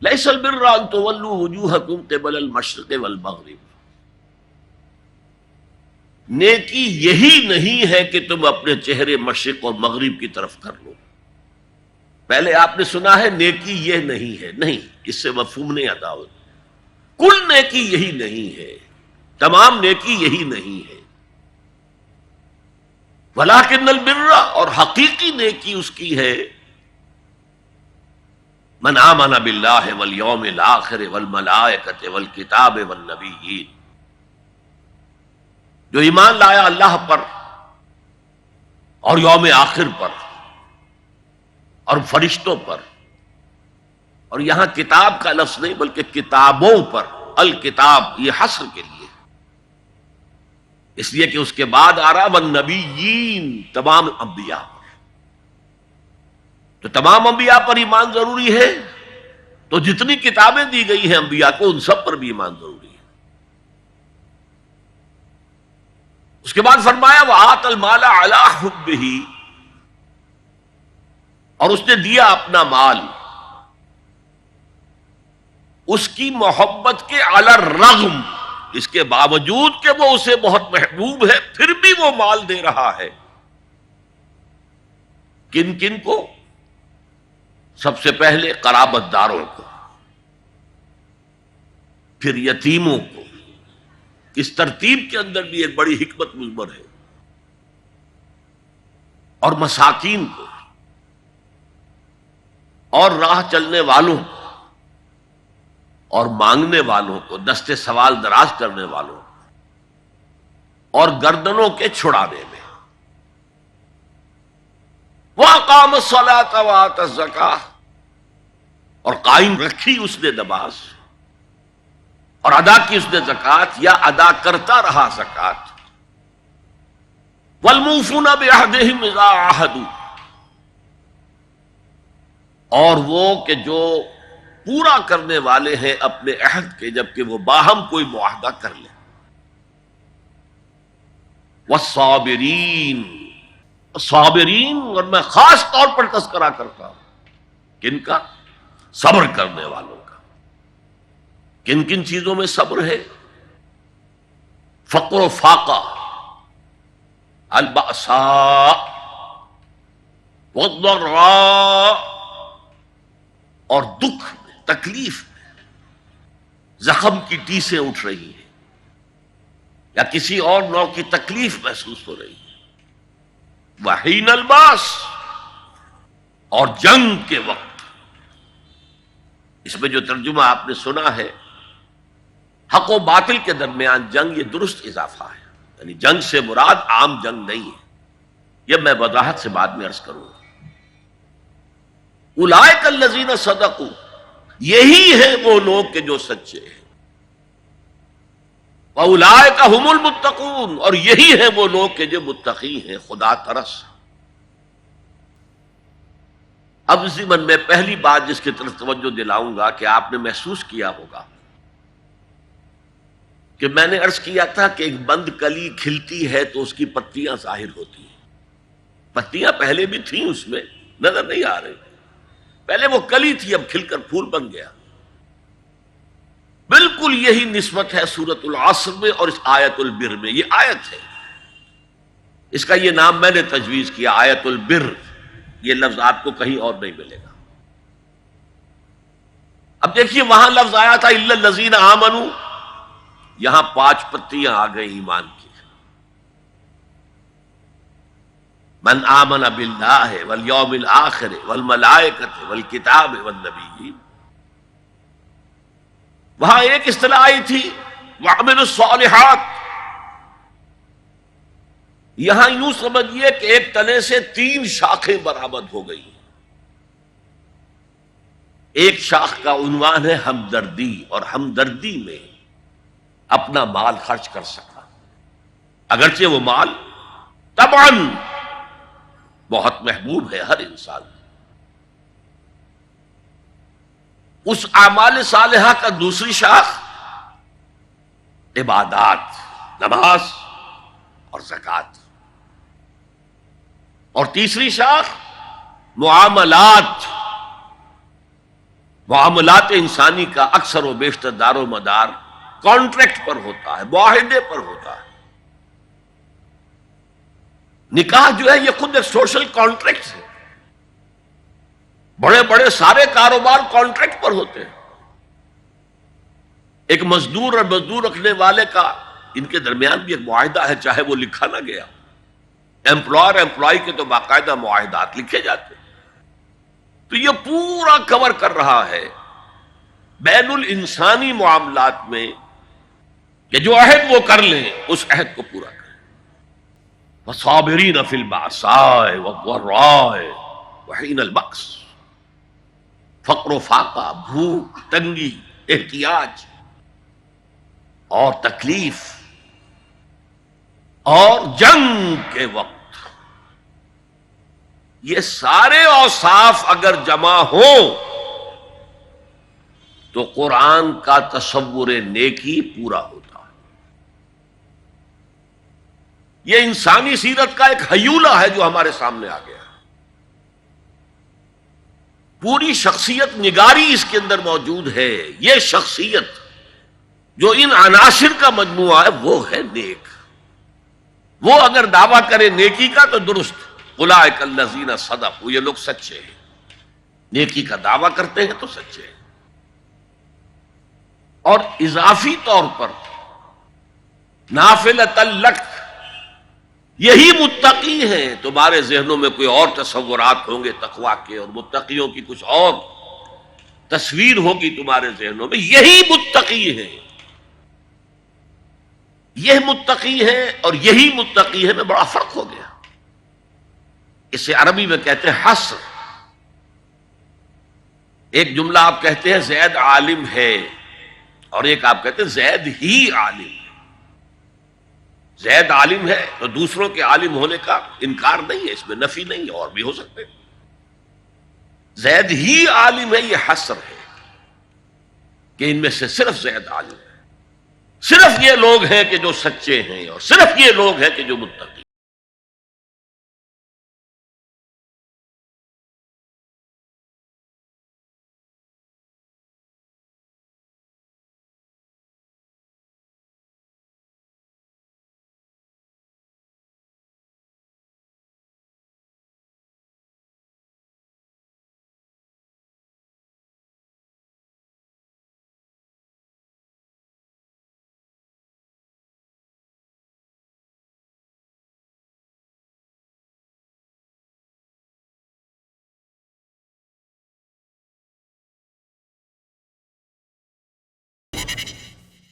لیس البر ان تولوا وجوہکم قبل المشرق والمغرب، نیکی یہی نہیں ہے کہ تم اپنے چہرے مشرق اور مغرب کی طرف کر لو. پہلے آپ نے سنا ہے نیکی یہ نہیں ہے، نہیں، اس سے مفہوم نہیں ادا ہوتا. کل نیکی یہی نہیں ہے، تمام نیکی یہی نہیں ہے. ولکن البر، اور حقیقی نیکی اس کی ہے من آمن باللہ والیوم الآخر والملائکۃ والکتاب والنبیین، جو ایمان لایا اللہ پر اور یوم آخر پر اور فرشتوں پر، اور یہاں کتاب کا لفظ نہیں بلکہ کتابوں پر، الکتاب یہ حصر کے لیے، اس لیے کہ اس کے بعد آ رہا والنبیین، تمام انبیاء پر. تو تمام انبیاء پر ایمان ضروری ہے، تو جتنی کتابیں دی گئی ہیں انبیاء کو ان سب پر بھی ایمان ضروری ہے. اس کے بعد فرمایا وَآتَ الْمَالَ عَلَىٰ حُبِّهِ، اور اس نے دیا اپنا مال اس کی محبت کے علی الرغم، اس کے باوجود کہ وہ اسے بہت محبوب ہے پھر بھی وہ مال دے رہا ہے. کن کن کو؟ سب سے پہلے قرابت داروں کو، پھر یتیموں کو. اس ترتیب کے اندر بھی ایک بڑی حکمت مضمر ہے. اور مساکین کو، اور راہ چلنے والوں کو، اور مانگنے والوں کو، دستے سوال دراز کرنے والوں کو، اور گردنوں کے چھڑانے میں. وَأَقَامَ الصَّلَاةَ وَآتَى الزَّكَاةَ، اور قائم رکھی اس نے نماز اور ادا کی اس نے زکوٰۃ، یا ادا کرتا رہا زکوٰۃ. وَالْمُوفُونَ بِعَهْدِهِمْ إِذَا عَاهَدُوا، اور وہ کہ جو پورا کرنے والے ہیں اپنے عہد کے جبکہ وہ باہم کوئی معاہدہ کر لیں. والصابرین، صابرین، اور میں خاص طور پر تذکرہ کرتا ہوں کن کا؟ صبر کرنے والوں کا. کن کن چیزوں میں صبر ہے؟ فقر و فاقہ، البأساء والضراء، اور دکھ میں، تکلیف میں، زخم کی ٹیسیں اٹھ رہی ہیں یا کسی اور نوع کی تکلیف محسوس ہو رہی ہے. وحین الباس، اور جنگ کے وقت. اس میں جو ترجمہ آپ نے سنا ہے حق و باطل کے درمیان جنگ، یہ درست اضافہ ہے، یعنی جنگ سے مراد عام جنگ نہیں ہے. یہ میں وضاحت سے بعد میں عرض کروں گا. اولئک الذین صدقوا، یہی ہیں وہ لوگ کہ جو سچے ہیں. واولئک ھم المتقون، اور یہی ہیں وہ لوگ کہ جو متقی ہیں، خدا ترس. اب اسی من میں پہلی بات جس کی طرف توجہ دلاؤں گا کہ آپ نے محسوس کیا ہوگا کہ میں نے عرض کیا تھا کہ ایک بند کلی کھلتی ہے تو اس کی پتیاں ظاہر ہوتی ہیں. پتیاں پہلے بھی تھیں، اس میں نظر نہیں آ رہی. پہلے وہ کلی تھی، اب کھل کر پھول بن گیا. بالکل یہی نسبت ہے سورۃ العصر میں اور اس آیت البر میں. یہ آیت ہے، اس کا یہ نام میں نے تجویز کیا، آیت البر. یہ لفظ آپ کو کہیں اور نہیں ملے گا. اب دیکھیے وہاں لفظ آیا تھا الا الذین آمنوا، یہاں 5 پتیاں آ گئی ایمان کی. من آمن باللہ والیوم الآخر والملائکۃ والکتاب والنبیین. وہاں ایک اصطلاح آئی تھی وعملوا الصالحات. یہاں یوں سمجھیے کہ ایک تنے سے 3 شاخیں برآمد ہو گئی. ایک شاخ کا عنوان ہے ہمدردی، اور ہمدردی میں اپنا مال خرچ کر سکا، اگرچہ وہ مال طبعاً بہت محبوب ہے ہر انسان. اس اعمال صالحہ کا دوسری شاخ عبادات، نماز اور زکوٰۃ، اور تیسری شاخ معاملات، معاملات انسانی کا اکثر و بیشتر دار و مدار کانٹریکٹ پر ہوتا ہے، معاہدے پر ہوتا ہے۔ نکاح جو ہے یہ خود ایک سوشل کانٹریکٹ ہے، بڑے بڑے سارے کاروبار کانٹریکٹ پر ہوتے ہیں۔ ایک مزدور اور مزدور رکھنے والے کا ان کے درمیان بھی ایک معاہدہ ہے، چاہے وہ لکھا نہ گیا۔ ایمپلائر امپلائی کے تو باقاعدہ معاہدات لکھے جاتے ہیں۔ تو یہ پورا کور کر رہا ہے بین الانسانی معاملات میں کہ جو عہد وہ کر لیں اس عہد کو پورا کریں۔ وَصَابِرِينَ فِي الْبَأْسَاءِ وَالضَّرَّاءِ وَحِينَ الْبَأْسِ، فقر و فاقہ، بھوک، تنگی، احتیاج اور تکلیف اور جنگ کے وقت، یہ سارے اوصاف اگر جمع ہوں تو قرآن کا تصور نیکی پورا ہوتا ہے۔ یہ انسانی سیرت کا ایک ہیولہ ہے جو ہمارے سامنے آ گیا ہے۔ پوری شخصیت نگاری اس کے اندر موجود ہے۔ یہ شخصیت جو ان عناصر کا مجموعہ ہے وہ ہے نیک۔ وہ اگر دعویٰ کرے نیکی کا تو درست، اولئک الذین صدقوا، یہ لوگ سچے ہیں، نیکی کا دعویٰ کرتے ہیں تو سچے ہیں۔ اور اضافی طور پر نافلۃ لک، یہی متقی ہیں۔ تمہارے ذہنوں میں کوئی اور تصورات ہوں گے تقویٰ کے، اور متقیوں کی کچھ اور تصویر ہوگی تمہارے ذہنوں میں، یہی متقی ہیں، یہ متقی ہے اور یہی متقی ہے، میں بڑا فرق ہو گیا۔ اسے عربی میں کہتے ہیں حصر۔ ایک جملہ آپ کہتے ہیں زید عالم ہے، اور ایک آپ کہتے ہیں زید ہی عالم ہے۔ زید عالم ہے تو دوسروں کے عالم ہونے کا انکار نہیں ہے، اس میں نفی نہیں ہے، اور بھی ہو سکتے۔ زید ہی عالم ہے، یہ حصر ہے کہ ان میں سے صرف زید عالم ہے، صرف یہ لوگ ہیں کہ جو سچے ہیں، اور صرف یہ لوگ ہیں کہ جو متقی۔